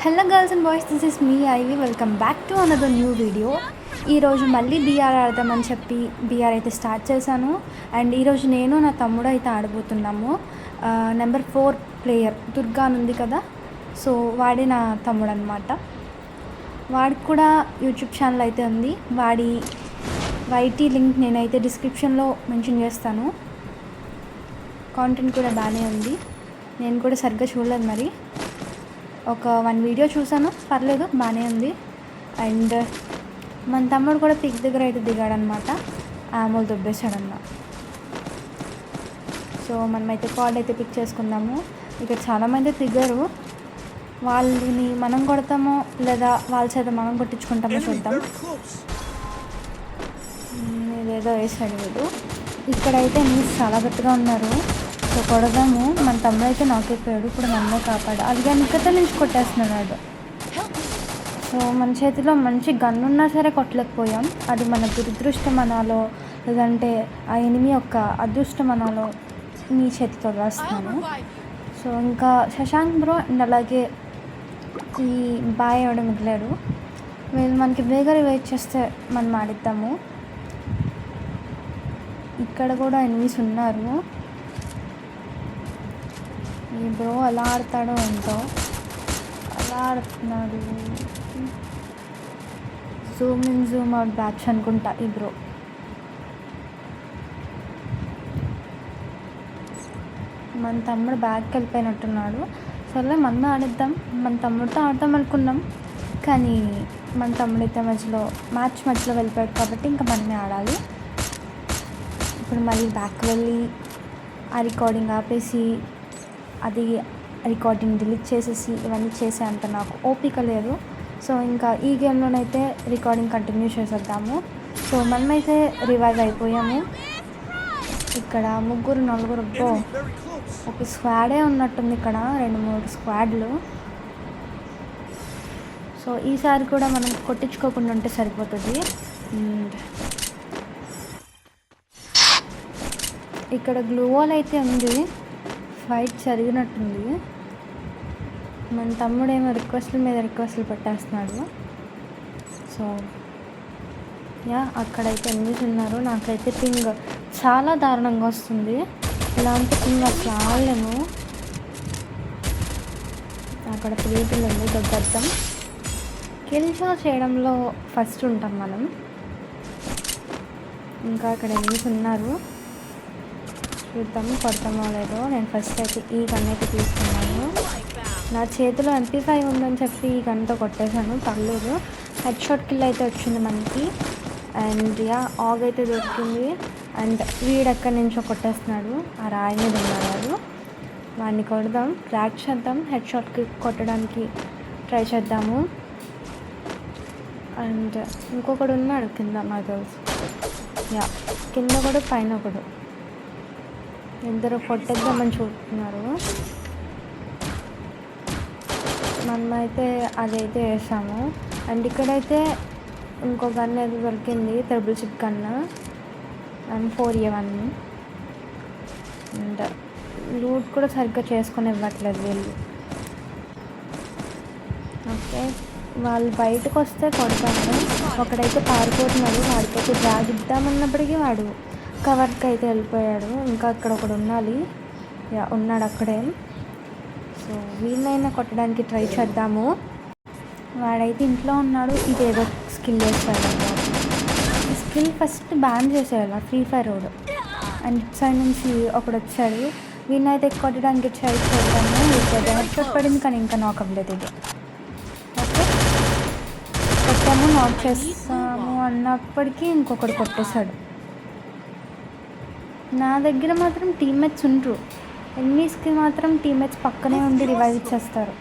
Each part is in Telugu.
Hello girls and boys, this is me IV. Welcome back to another new video. ఈరోజు మళ్ళీ బీఆర్ ఆడదామని చెప్పి బీఆర్ అయితే స్టార్ట్ చేశాను. అండ్ ఈరోజు నేను నా తమ్ముడు అయితే ఆడబోతున్నాము. నెంబర్ 4 ప్లేయర్ దుర్గా ఉంది కదా, సో వాడే నా తమ్ముడు అనమాట. వాడికి కూడా యూట్యూబ్ ఛానల్ అయితే ఉంది. వాడి వైటీ లింక్ నేనైతే డిస్క్రిప్షన్లో మెన్షన్ చేస్తాను. కాంటెంట్ కూడా బాగానే ఉంది. నేను కూడా సరిగ్గా చూడలేదు, మరి ఒక 1 వీడియో చూసాను, పర్లేదు, బాగానే ఉంది. అండ్ మన తమ్ముడు కూడా పిక్ దగ్గర అయితే దిగాడనమాట, ఆమోలు దొబ్బేశాడన్నమాట. సో మనమైతే కార్డ్ అయితే పిక్ చేసుకుందాము. ఇక్కడ చాలామంది దిగారు, వాళ్ళని మనం కొడతామో లేదా వాళ్ళ చేత మనం కొట్టించుకుంటామో చూద్దాం. ఇదేదో వేసాడు వీడు. ఇక్కడైతే న్యూస్ చాలా గట్టిగా ఉన్నారు, సో కొడదాము. మన తమ్ముడు అయితే నాకైపోయాడు, ఇప్పుడు నన్నే కాపాడు. అది కానీ ఇక్కడ నుంచి కొట్టేస్తున్నాడు. సో మన చేతిలో మంచి గన్ ఉన్నా సరే కొట్టలేకపోయాం. అది మన దురదృష్టం అనాలో లేదంటే ఆ ఎనిమి యొక్క అదృష్టం అనాలో మీ చేతితో రాస్తున్నాను. సో ఇంకా శశాంక్ బ్రో అండ్ అలాగే ఈ బాయ్ ఎవడ మిగిలాడు. వీళ్ళు మనకి వేగరి వెయిట్ చేస్తే మనం ఆడిద్దాము. ఇక్కడ కూడా ఎనిమిస్ ఉన్నారు. ఈ బ్రో ఎలా ఆడతాడో ఏంటో, అలా ఆడుతున్నాడు. Zoom in Zoom out batch అనుకుంటా ఈ బ్రో. మన తమ్ముడు బ్యాగ్కి వెళ్ళిపోయినట్టున్నాడు. సరే మనం ఆడిద్దాం. మన తమ్ముడితో ఆడదాం అనుకున్నాం, కానీ మన తమ్ముడైతే మధ్యలో వెళ్ళిపోయాడు కాబట్టి ఇంకా మనమే ఆడాలి. ఇప్పుడు మళ్ళీ బ్యాక్ వెళ్ళి ఆ రికార్డింగ్ ఆపేసి అది రికార్డింగ్ డిలీట్ చేసేసి ఇవన్నీ చేసే అంత నాకు ఓపిక లేదు. సో ఇంకా ఈ గేమ్లోనైతే రికార్డింగ్ కంటిన్యూ చేసేద్దాము. సో మనమైతే రివైవ్ అయిపోయాము. ఇక్కడ 3-4 ఒక స్క్వాడే ఉన్నట్టుంది, ఇక్కడ 2-3 స్క్వాడ్లు. సో ఈసారి కూడా మనం కొట్టించుకోకుండా ఉంటే సరిపోతుంది. ఇక్కడ గ్లూ వాల్ అయితే ఉంది, ఫైట్ జరిగినట్టుంది. మన తమ్ముడేమో రిక్వెస్ట్ల మీద రిక్వెస్ట్లు పెట్టేస్తున్నాడు. సో అక్కడైతే ఎనిమిది ఉన్నారు. నాకైతే పింగ్ చాలా దారుణంగా వస్తుంది. ఇలాంటి పింగ్ అసలు ఆడలేము. అక్కడ ప్లేట్లు ఉంది, దగ్గర్థం కిల్ షాట్ చేయడంలో ఫస్ట్ ఉంటాం మనం. ఇంకా అక్కడ ఎనిమిది ఉన్నారు, చూద్దాము కొడతామో లేదో. నేను ఫస్ట్ అయితే ఈ గన్ అయితే తీసుకున్నాను. నా చేతిలో MP5 ఉందని చెప్పి ఈ గన్తో కొట్టేశాను, పర్లేదు. హెడ్ షాట్ కిల్ అయితే వచ్చింది మనకి. అండ్ ఆగ్ అయితే దొరికింది. అండ్ వీడెక్కడి నుంచో కొట్టేస్తున్నాడు, ఆ రాయి మీద ఉన్నాడు. వాడిని కొడదాం, ట్రాక్ చేద్దాం, హెడ్ షాట్కి కొట్టడానికి ట్రై చేద్దాము. అండ్ ఇంకొకడు ఉన్నాడు కింద, నాకు తెలుసు. కింద కూడా పైన ఒకడు, ఇద్దరు కొట్టేద్దామని చూస్తున్నారు. మనమైతే అదైతే వేసాము. అండ్ ఇక్కడైతే ఇంకో గన్ ఏదో దొరికింది, triple chip gun and 4A1. And loot కూడా సరిగ్గా చేసుకొని ఇవ్వట్లేదు వీళ్ళు. ఓకే, వాళ్ళు బయటకు వస్తే కొడతాము. ఒకడైతే పారిపోతున్నాడు, వాడికైతే డ్రాగ్ ఇద్దామన్నప్పటికీ వాడు కవర్కి అయితే వెళ్ళిపోయాడు. ఇంకా అక్కడ ఒకడు ఉన్నాడు అక్కడే. సో వీళ్ళైనా కొట్టడానికి ట్రై చేద్దాము. వాడైతే ఇంట్లో ఉన్నాడు, ఇదేదో స్కిల్ వేస్తాడు. ఈ స్కిల్ ఫస్ట్ బ్యాన్ చేసేయాలి ఫ్రీ ఫైర్ రోడ్. అండ్ ఇటు సైడ్ నుంచి ఒకడు వచ్చాడు, వీళ్ళైతే కొట్టడానికి ట్రై చేద్దాము. ఇక్కడ హెడ్ షాట్ పడింది కానీ ఇంకా నాక్ అవ్వలేదు. ఇది ఓకే, కొట్టాము, నాక్ చేస్తాము అన్నప్పటికీ ఇంకొకడు కొట్టేశాడు. నా దగ్గర మాత్రం టీమ్మేట్స్ ఉండరు, ఎనిమిస్కి మాత్రం టీమ్మేట్స్ పక్కనే ఉండి రివైవ్ ఇచ్చేస్తారు.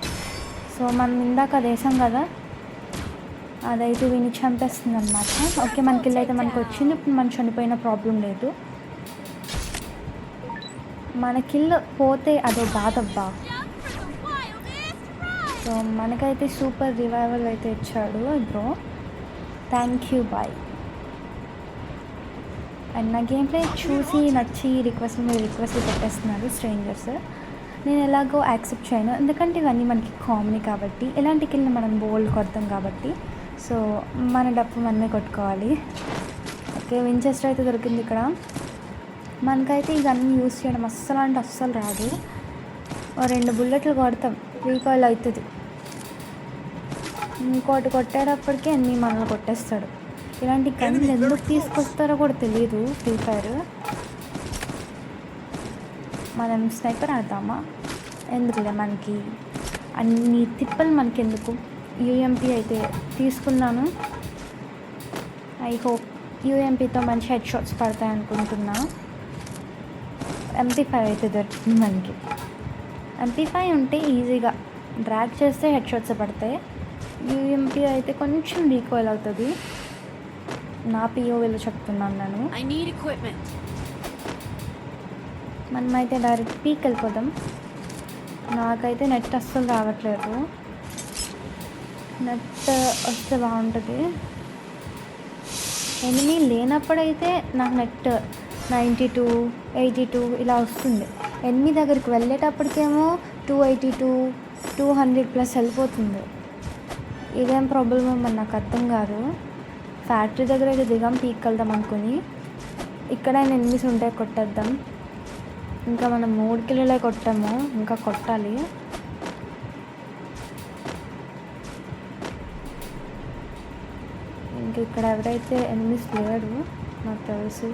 సో మనం ఇందాక అది వేసాం కదా, అదైతే విని చంపేస్తుంది అన్నమాట. ఓకే, మన కిల్ అయితే మనకు వచ్చింది. ఇప్పుడు మనం చనిపోయిన ప్రాబ్లం లేదు. మన కిల్ పోతే అదో బాధబ్బా. సో మనకైతే సూపర్ రివైవల్ అయితే ఇచ్చాడు bro, thank you, bye. And నా గేమ్ ప్లే చూసి నచ్చి రిక్వెస్ట్ పెట్టేస్తున్నారు స్ట్రేంజర్స్. నేను ఎలాగో యాక్సెప్ట్ చేయను, ఎందుకంటే ఇవన్నీ మనకి కామన్ కాబట్టి. ఎలాంటి కిల్ని మనం బోల్డ్ కొడతాం కాబట్టి, సో మన డప్పు మనమే కొట్టుకోవాలి. ఓకే, వించెస్టర్ అయితే దొరికింది ఇక్కడ. మనకైతే ఈ గన్ యూస్ చేయడం అస్సలు అంటే అస్సలు రాదు. 2 బుల్లెట్లు కొడతాం, రీకాయిల్ అవుతుంది. ఇంకోటి కొట్టేటప్పటికే అన్నీ మనల్ని కొట్టేస్తాడు. ఇలాంటి గన్లు ఎందుకు తీసుకొస్తారో కూడా తెలియదు ఫ్రీ ఫైర్. మనం స్నైపర్ ఆడతామా? ఎందుకులే, మనకి అన్ని తిప్పలు మనకి ఎందుకు. యూఎంపీ అయితే తీసుకున్నాను. ఐ హోప్ యూఎంపీతో మంచి హెడ్ షాట్స్ పడతాయి అనుకుంటున్నా. MP5 అయితే దొరికింది మనకి. MP5 ఉంటే ఈజీగా డ్రాగ్ చేస్తే హెడ్ షాట్స్ పడతాయి. యూఎంపీ అయితే కొంచెం రీకాయిల్ అవుతుంది. నా పిఓవిలో చెప్తున్నాను నేను. మనమైతే డైరెక్ట్ పీక్ వెళ్ళిపోదాం. నాకైతే నెట్ అస్సలు రావట్లేదు. నెట్ వస్తే బాగుంటుంది. ఎనిమీ లేనప్పుడైతే నాకు నెట్ 92, 82 ఇలా వస్తుంది. ఎనిమీ దగ్గరికి వెళ్ళేటప్పటికేమో 282, 200+ వెళ్ళిపోతుంది. ఇదేం ప్రాబ్లమో మరి నాకు అర్థం కాదు. ఫ్యాక్టరీ దగ్గర అయితే దిగాం, పీక్ వెళ్దాం అనుకుని. ఇక్కడైనా ఎనిమిస్ ఉంటే కొట్టేద్దాం. ఇంకా మనం 3 కిలోలే కొట్టాము, ఇంకా కొట్టాలి. ఇంక ఇక్కడ ఎవరైతే ఎనిమిస్ లేడు నాకు తెలుసు.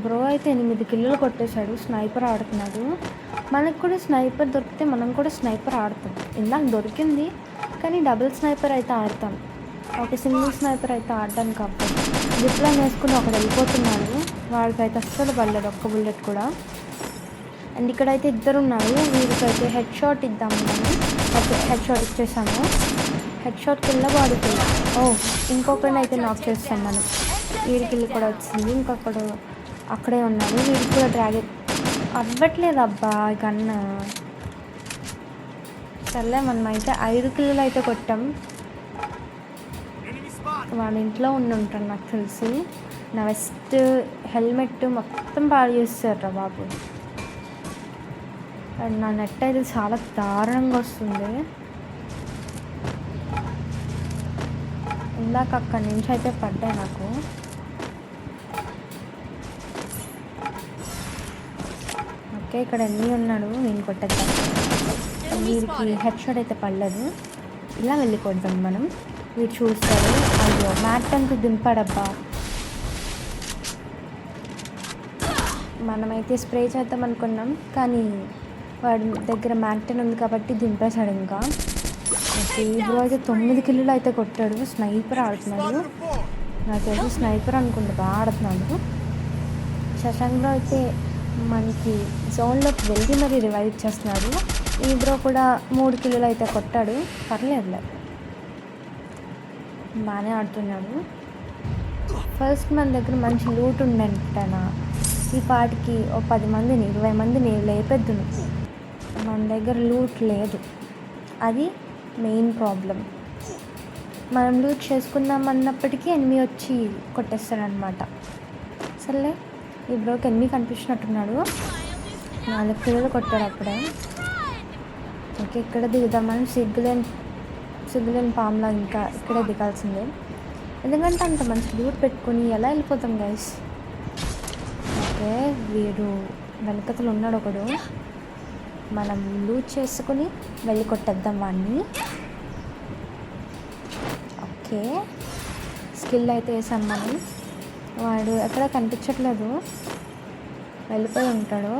బ్రో అయితే 8 కిలోలు కొట్టేశాడు. స్నైపర్ ఆడుతున్నాడు. మనకు కూడా స్నైపర్ దొరికితే మనం కూడా స్నైపర్ ఆడతాం. ఇందాక దొరికింది కానీ డబుల్ స్నైపర్ అయితే ఆడతాం. ఒక సింగిల్ స్నైపర్ అయితే ఆడడానికి కాబట్టి జిప్లైన్ వేసుకుని ఒకడు వెళ్ళిపోతున్నాడు. వాడికైతే అస్సలు పడలేదు ఒక్క బుల్లెట్ కూడా. అండ్ ఇక్కడైతే 2 ఉన్నారు. వీరికైతే హెడ్ షాట్ ఇద్దాము. ఓకే, హెడ్ షాట్ ఇచ్చేసాము. హెడ్ షాట్ కింద వాడికి ఇంకొకరిని అయితే నాక్ చేస్తాం మనం. వీడికి కూడా వచ్చింది. ఇంకొకడు అక్కడే ఉన్నాడు. వీడికి కూడా డ్రాగ్ అవ్వట్లేదు అబ్బా గన్న. సర్లే, మనం అయితే 5 కిలోలు అయితే కొట్టాం. వాళ్ళ ఇంట్లో ఉంటాను నాకు తెలిసి. నా వెస్ట్ హెల్మెట్ మొత్తం పాడు చేస్తారా బాబు. అండ్ నా నెట్ అయితే చాలా దారుణంగా వస్తుంది. ఇందాక అక్కడి నుంచి అయితే పడ్డాయి నాకు. ఓకే, ఇక్కడ ఎన్ని ఉన్నాడు, నేను కొట్టేద్దాం. వీరికి హెడ్ షాట్ అయితే పడలేదు. ఇలా వెళ్ళిపోద్దాం మనం. వీడు చూస్తాడు. అయ్యో, మ్యాట్ అంతా దింపాడబ్బా. మనమైతే స్ప్రే చేద్దాం అనుకున్నాం కానీ వాడి దగ్గర మ్యాక్టన్ ఉంది కాబట్టి దింపేశాడు. ఇంకా ఓకే, బ్రో అయితే 9 కిలోలు అయితే కొట్టాడు. స్నైపర్ ఆడుతున్నాడు. నాకు తెలిసి స్నైపర్ అనుకుంటే బాగా ఆడుతున్నాడు. శశాంక్ బ్రో అయితే మనకి జోన్లోకి వెళ్ళి మరి రివైవ్ చేస్తున్నాడు. ఈ బ్రో కూడా 3 కిలోలు అయితే కొట్టాడు. పర్లేదులే, బాగానే ఆడుతున్నాడు. ఫస్ట్ మన దగ్గర మంచి లూట్ ఉందంటానా. ఈ పాటికి 10 మందిని 20 మందిని లేపేద్దును. మన దగ్గర లూట్ లేదు, అది మెయిన్ ప్రాబ్లం. మనం లూట్ చేసుకుందాం అన్నప్పటికీ ఎనిమి వచ్చి కొట్టేస్తాడనమాట. సర్లే, ఈ బ్రోకి ఎనిమి కనిపించినట్టున్నాడు. 4 కిలోలు కొట్టాడు అప్పుడే. ఓకే, ఇక్కడ దిగుదామని సిగ్గులేని పామ్లా ఇంకా ఇక్కడే దిగాల్సిందే. ఎందుకంటే అంత మంచి లూట్ పెట్టుకొని ఎలా వెళ్ళిపోతాం గైస్. ఓకే, వీడు వెనకతలు ఉన్నాడు ఒకడు. మనం లూట్ చేసుకుని వెళ్ళి కొట్టేద్దాం వాడిని. ఓకే, స్కిల్ అయితే వేసాం మనం. వాడు ఎక్కడ కనిపించట్లేదు, వెళ్ళిపోయి ఉంటాడు.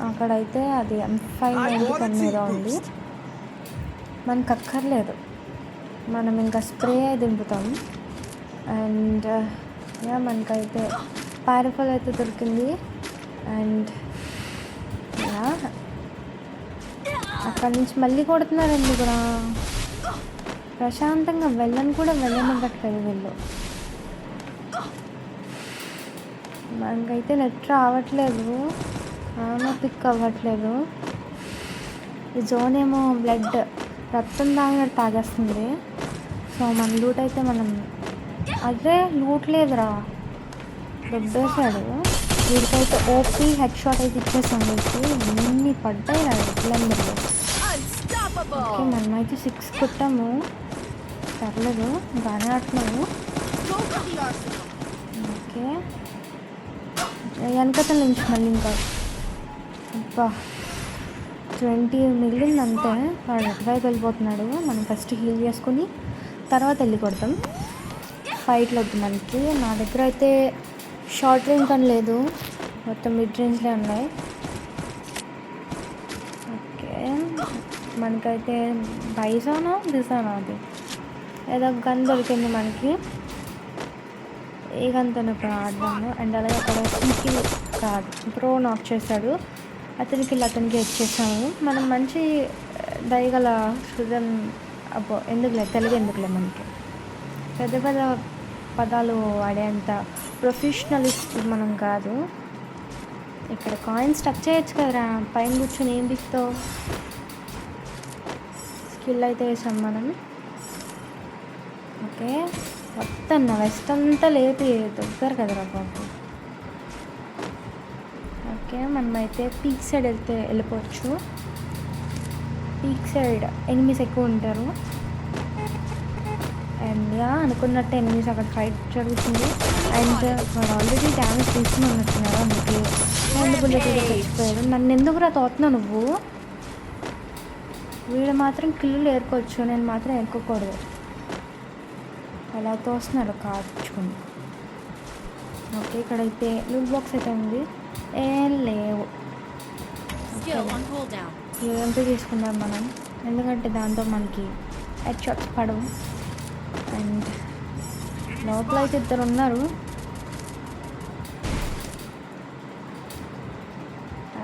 అక్కడైతే అది M590 మీద ఉంది. మనకు అక్కర్లేదు, మనం ఇంకా స్ప్రే దింపుతాం. అండ్ మనకైతే పారఫల్ అయితే దొరికింది. అండ్ అక్కడి నుంచి మళ్ళీ కొడుతున్నారండి కూడా. ప్రశాంతంగా వెళ్ళనివ్వట్లేదు వీళ్ళు. మనకైతే నెట్ రావట్లేదు, పిక్ అవ్వట్లేదు. ఈ జోన్ ఏమో బ్లడ్ రక్తం తాగినట్టు తాగేస్తుంది. సో మన లూట్ అయితే మనం అదే లూట్ లేదురా, దొబ్బేశాడు. వీడికైతే ఓపీ హెడ్ షాట్ అయితే ఇచ్చేసాం వీడికి. ఎన్ని పడ్డాయి రా ఎట్లందరూ. ఓకే మనమైతే 6 కొట్టాము, పర్లేదు బాగానే ఆడుతున్నాము. ఓకే వెనకతల నుంచి మళ్ళీ ఇంకా అబ్బా 20 మిగిలింది అంతే. వాడు ఎటువైపు వెళ్ళిపోతున్నాడు. మనం ఫస్ట్ హీల్ చేసుకుని తర్వాత వెళ్ళి కొడతాం. ఫైట్లు వద్దు మనకి. నా దగ్గర అయితే షార్ట్ రేంజ్ అని లేదు, మొత్తం మిడ్ రేంజ్లే ఉన్నాయి. ఓకే మనకైతే బైజానా డిజానా అది ఏదో గన్ దొరికింది మనకి. ఏ గన్తో ఇప్పుడు ఆడదాము. అండ్ అలాగే అక్కడ స్నికిల్ కాదు బ్రో నాక్ చేశాడు, అతనికి ఇచ్చేసాము. మనం మంచి దయగల సృజన్ అబ్బో ఎందుకులే తెలుగు ఎందుకులే, మనకి పెద్ద పెద్ద పదాలు వాడేంత ప్రొఫెషనలిస్ట్ మనం కాదు. ఇక్కడ కాయిన్స్ టచ్ చేయొచ్చు కదరా, పైన కూర్చొని ఏం బిక్తావు. స్కిల్ అయితే వేసాం మనం. ఓకే మొత్తం నా వెస్ట్ అంతా లేపి దొరుకుతారు కదరా బాబు. ఓకే మనమైతే పీక్ సైడ్ వెళ్ళిపోవచ్చు. పీక్ సైడ్ ఎనిమీస్ ఎక్కువ ఉంటారు. అండ్ అనుకున్నట్టు ఎనిమీస్ అక్కడ ఫైట్ జరుగుతుంది. అండ్ వాడు ఆల్రెడీ డ్యామేజ్ తీసుకుని ఉన్నట్టున్నారు, అందుకే రెండు బుల్లెట్ చచ్చిపోయాడు. నన్ను ఎందుకురా తోతున్నావు నువ్వు. వీడు మాత్రం కిల్లులు ఏరుకోవచ్చు, నేను మాత్రం ఎరుకోకూడదు. అలా తోస్తున్నాడు కాచుకుని. ఓకే ఇక్కడైతే లూట్ బాక్స్ అయితే ఉంది, ఏం లేవు. యూఎంపీ తీసుకుందాం మనం, ఎందుకంటే దాంతో మనకి హెడ్ షాట్స్ పడవు. అండ్ లోపల అయితే ఇద్దరు ఉన్నారు.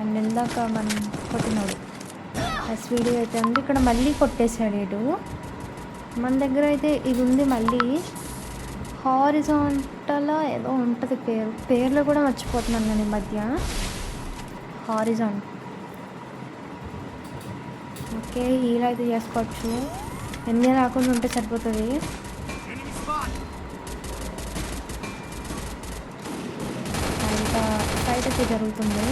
అండ్ ఇందాక మనం కొట్టినాడు ఎస్వీడి అయితే ఉంది. ఇక్కడ మళ్ళీ కొట్టేశాడు ఇటు. మన దగ్గర అయితే ఇది ఉంది మళ్ళీ హారిజాంటల్ ఏదో ఉంటుంది పేర్లు కూడా మర్చిపోతున్నాను నేను ఈ మధ్య. హారిజాన్. ఓకే హీల్ అయితే చేసుకోవచ్చు, ఎన్ని రాకుండా ఉంటే సరిపోతుంది. ఇంకా ఫైట్ అయితే జరుగుతుంది.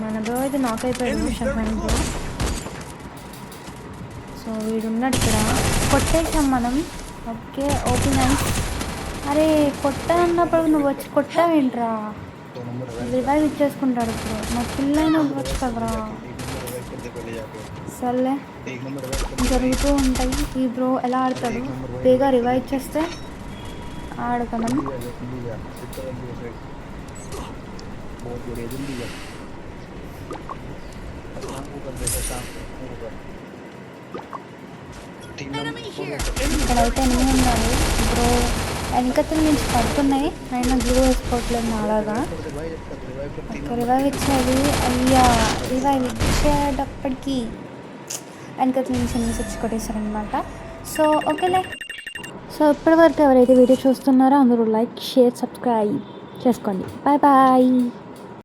మన బ్రో అయితే నాక్ అయిపోయాడు షఫాన్ బ్రో. సో వీడున్నాడు ఇక్కడ, కొట్టేసాం మనం. Okay OP nice. అరే కొట్టానన్నప్పుడు నువ్వు వచ్చి కొట్టావేంట్రా. రివైవ్ ఇచ్చేసుకుంటాడు ఇప్పుడు. నా పిల్లైనా వచ్చు కదరా. సర్లే జరుగుతూ ఉంటాయి. ఈ బ్రో ఎలా ఆడతాడు, బేగా రివైవ్ చేస్తే ఆడతాం. ఇక్కడైతే ఎన్ని ఉండాలి బ్రో, వెనకతల నుంచి పడుతున్నాయి. అయినా గ్లూ వేసుకోవట్లేదు అలాగా. రివైవ్ ఇచ్చేది. అయ్యా రివైవ్ ఇచ్చేటప్పటికి వెనకతల నుంచి ఎన్ని వచ్చి కొట్టేశారనమాట. సో ఓకేలే. సో ఇప్పటివరకు ఎవరైతే వీడియో చూస్తున్నారో అందరూ లైక్ షేర్ సబ్స్క్రైబ్ చేసుకోండి. Bye bye.